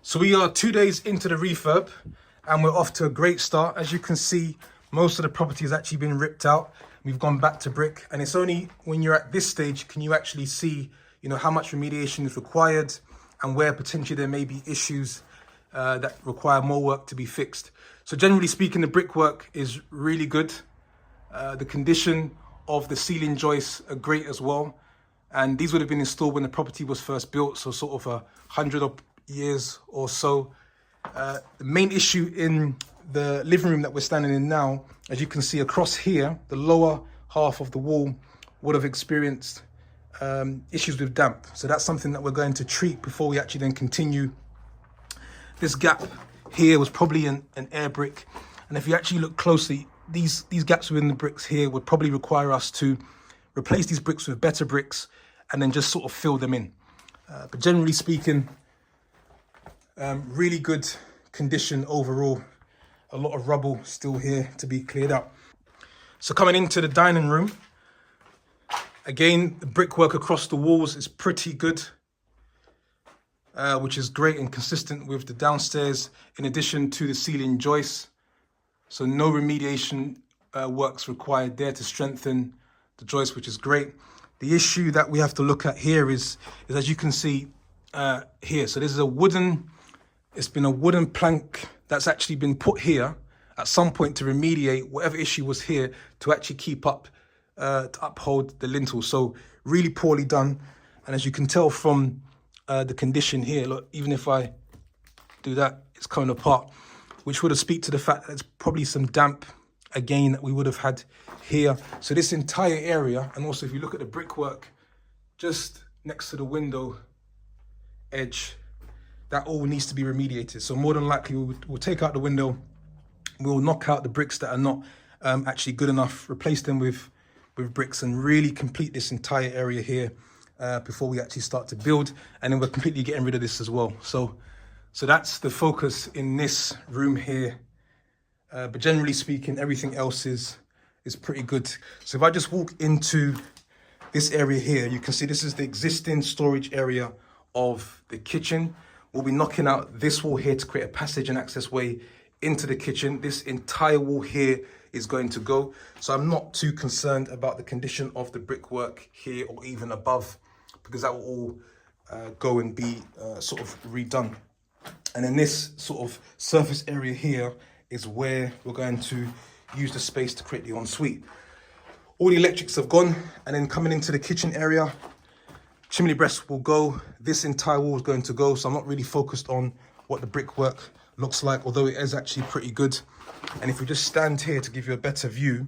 So we are 2 days into the refurb and we're off to a great start. As you can see, most of the property has actually been ripped out. We've gone back to brick, and it's only when you're at this stage can you actually see, how much remediation is required and where potentially there may be issues that require more work to be fixed. So generally speaking, the brickwork is really good. The condition of the ceiling joists are great as well. And these would have been installed when the property was first built, so sort of 100 years or so. The main issue in the living room that we're standing in now, as you can see across here, the lower half of the wall would have experienced issues with damp. So that's something that we're going to treat before we actually then continue. This gap here was probably an air brick. And if you actually look closely, these gaps within the bricks here would probably require us to replace these bricks with better bricks and then just sort of fill them in. But generally speaking, really good condition overall. A lot of rubble still here to be cleared up. So coming into the dining room, again, the brickwork across the walls is pretty good, which is great and consistent with the downstairs, in addition to the ceiling joists. So no remediation works required there to strengthen the joist, which is great. The issue that we have to look at here is as you can see here. So this is it's been a wooden plank that's actually been put here at some point to remediate whatever issue was here to actually keep up, to uphold the lintel. So really poorly done. And as you can tell from the condition here, look, even if I do that, it's coming apart, which would have speak to the fact that there's probably some damp again that we would have had here. So this entire area, and also if you look at the brickwork just next to the window edge, that all needs to be remediated. So more than likely we'll take out the window, we'll knock out the bricks that are not actually good enough, replace them with bricks, and really complete this entire area here before we actually start to build. And then we're completely getting rid of this as well. So that's the focus in this room here. But generally speaking, everything else is pretty good. So if I just walk into this area here, you can see this is the existing storage area of the kitchen. We'll be knocking out this wall here to create a passage and access way into the kitchen. This entire wall here is going to go. So I'm not too concerned about the condition of the brickwork here or even above, because that will all go and be sort of redone. And then this sort of surface area here is where we're going to use the space to create the ensuite. All the electrics have gone, and then coming into the kitchen area, chimney breast will go. This entire wall is going to go, so I'm not really focused on what the brickwork looks like, although it is actually pretty good. And if we just stand here to give you a better view,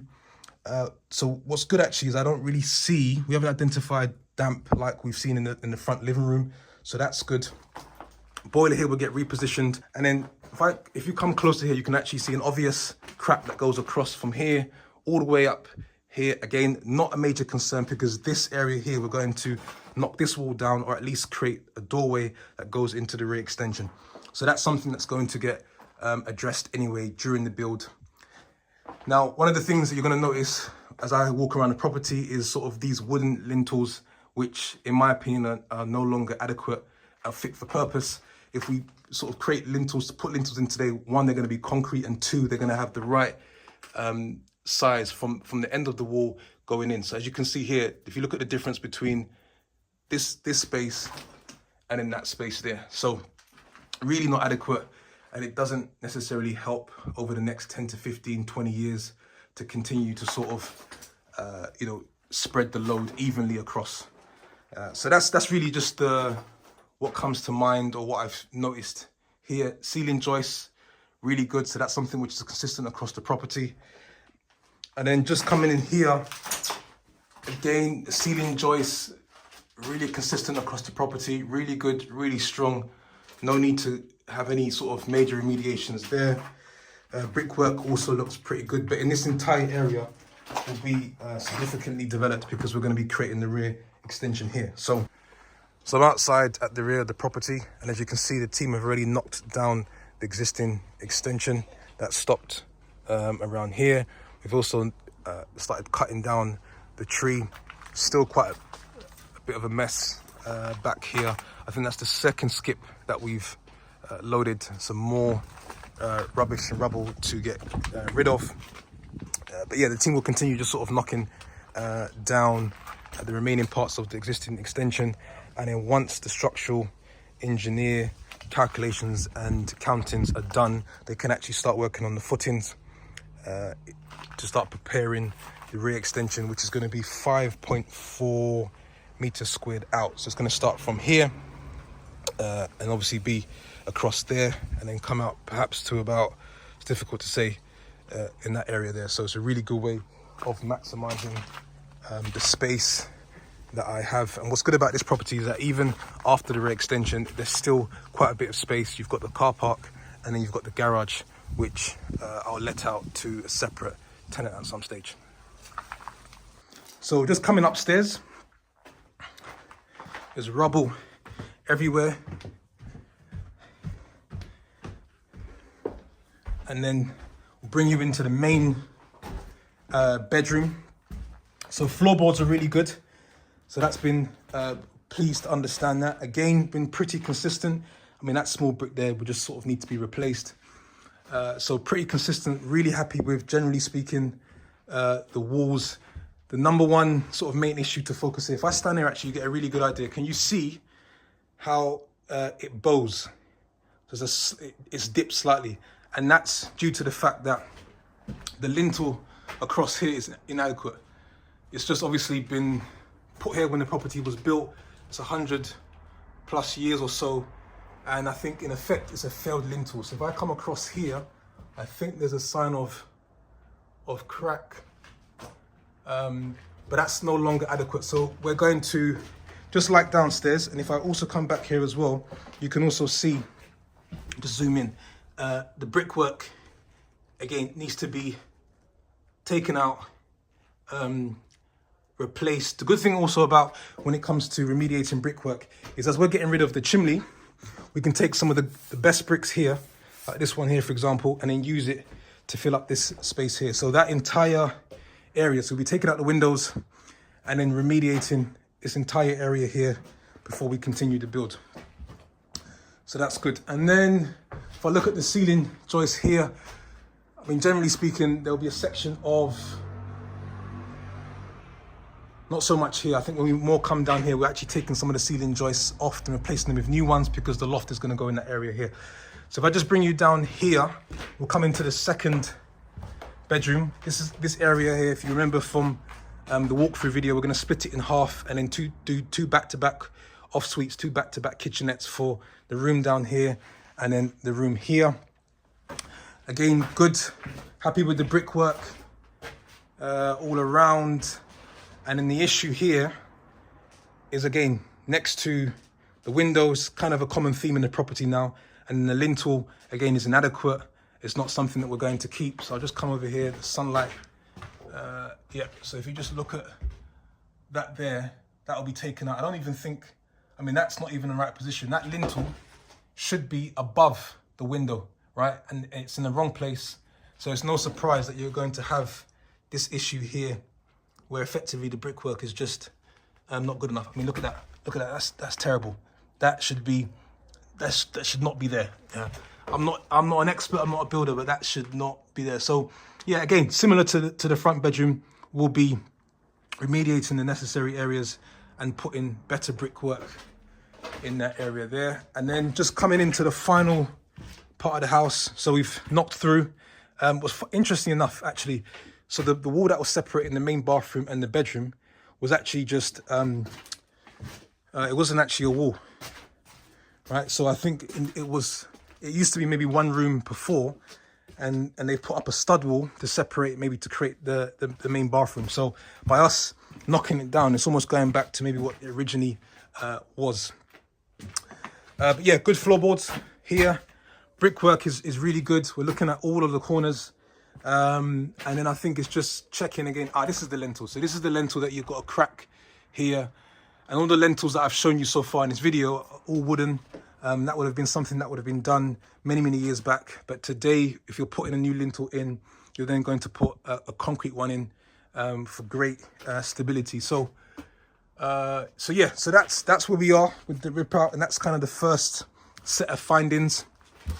so what's good actually is I don't really see, we haven't identified damp like we've seen in the front living room, so that's good. Boiler here will get repositioned, and then if you come closer here, you can actually see an obvious crack that goes across from here all the way up here. Again, not a major concern, because this area here, we're going to knock this wall down, or at least create a doorway that goes into the rear extension. So that's something that's going to get addressed anyway during the build. Now, one of the things that you're going to notice as I walk around the property is sort of these wooden lintels, which in my opinion are no longer adequate and fit for purpose. If we sort of create lintels, to put lintels in today, one, they're going to be concrete, and two, they're going to have the right size from the end of the wall going in. So as you can see here, if you look at the difference between this space and then that space there, so really not adequate, and it doesn't necessarily help over the next 10 to 15, 20 years to continue to sort of, spread the load evenly across. So that's really just what comes to mind, or what I've noticed here. Ceiling joists, really good. So that's something which is consistent across the property. And then just coming in here, again, the ceiling joists, really consistent across the property, really good, really strong. No need to have any sort of major remediations there. Brickwork also looks pretty good, but in this entire area will be significantly developed, because we're going to be creating the rear extension here. So I'm outside at the rear of the property, and as you can see, the team have already knocked down the existing extension that stopped around here. We've also started cutting down the tree. Still quite a bit of a mess back here. I think that's the second skip that we've loaded some more rubbish and rubble to get rid of. But yeah, the team will continue just sort of knocking down the remaining parts of the existing extension, and then once the structural engineer calculations and countings are done, they can actually start working on the footings to start preparing the rear extension, which is going to be 5.4 meters squared out. So it's going to start from here and obviously be across there, and then come out perhaps to about, it's difficult to say, in that area there. So it's a really good way of maximizing the space that I have. And what's good about this property is that even after the rear extension, there's still quite a bit of space. You've got the car park, and then you've got the garage, which I'll let out to a separate tenant at some stage. So just coming upstairs, there's rubble everywhere. And then we'll bring you into the main bedroom. So floorboards are really good. So that's been pleased to understand that. Again, been pretty consistent. I mean, that small brick there would just sort of need to be replaced. So pretty consistent, really happy with, generally speaking, the walls. The number one sort of main issue to focus here, if I stand here actually, you get a really good idea. Can you see how it bows? It's dipped slightly. And that's due to the fact that the lintel across here is inadequate. It's just obviously been put here when the property was built. It's 100 plus years or so. And I think in effect, it's a failed lintel. So if I come across here, I think there's a sign of crack. But that's no longer adequate. So we're going to, just like downstairs, and if I also come back here as well, you can also see, just zoom in, the brickwork, again, needs to be taken out, replaced. The good thing also about when it comes to remediating brickwork is as we're getting rid of the chimney, we can take some of the best bricks here, like this one here, for example, and then use it to fill up this space here. So that entire area, so we'll be taking out the windows and then remediating this entire area here before we continue to build. So that's good. And then if I look at the ceiling joist here, I mean, generally speaking, there'll be a section of, not so much here. I think when we more come down here, we're actually taking some of the ceiling joists off and replacing them with new ones because the loft is going to go in that area here. So if I just bring you down here, we'll come into the second bedroom. This area here, if you remember from the walkthrough video, we're going to split it in half and then do two back-to-back off suites, two back-to-back kitchenettes for the room down here and then the room here. Again, good, happy with the brickwork all around. And then the issue here is, again, next to the windows, kind of a common theme in the property now, and the lintel, again, is inadequate. It's not something that we're going to keep. So I'll just come over here, the sunlight. Yeah, so if you just look at that there, that'll be taken out. I don't even think, I mean, that's not even the right position. That lintel should be above the window, right? And it's in the wrong place. So it's no surprise that you're going to have this issue here where effectively the brickwork is just not good enough. I mean, look at that. Look at that. That's terrible. That should not be there. Yeah. I'm not an expert. I'm not a builder, but that should not be there. So yeah, again, similar to the front bedroom, we'll be remediating the necessary areas and putting better brickwork in that area there. And then just coming into the final part of the house. So we've knocked through. Was interesting enough, actually. So the wall that was separating the main bathroom and the bedroom was actually just, it wasn't actually a wall, right? So I think it used to be maybe one room before, and they've put up a stud wall to separate, maybe to create the main bathroom. So by us knocking it down, it's almost going back to maybe what it originally was. But yeah, good floorboards here. Brickwork is really good. We're looking at all of the corners. And then I think it's just checking again. This is the lintel. So this is the lintel that you've got a crack here. And all the lintels that I've shown you so far in this video are all wooden. That would have been something that would have been done many, many years back. But today, if you're putting a new lintel in, you're then going to put a concrete one in for great stability. So yeah, so that's where we are with the rip out. And that's kind of the first set of findings.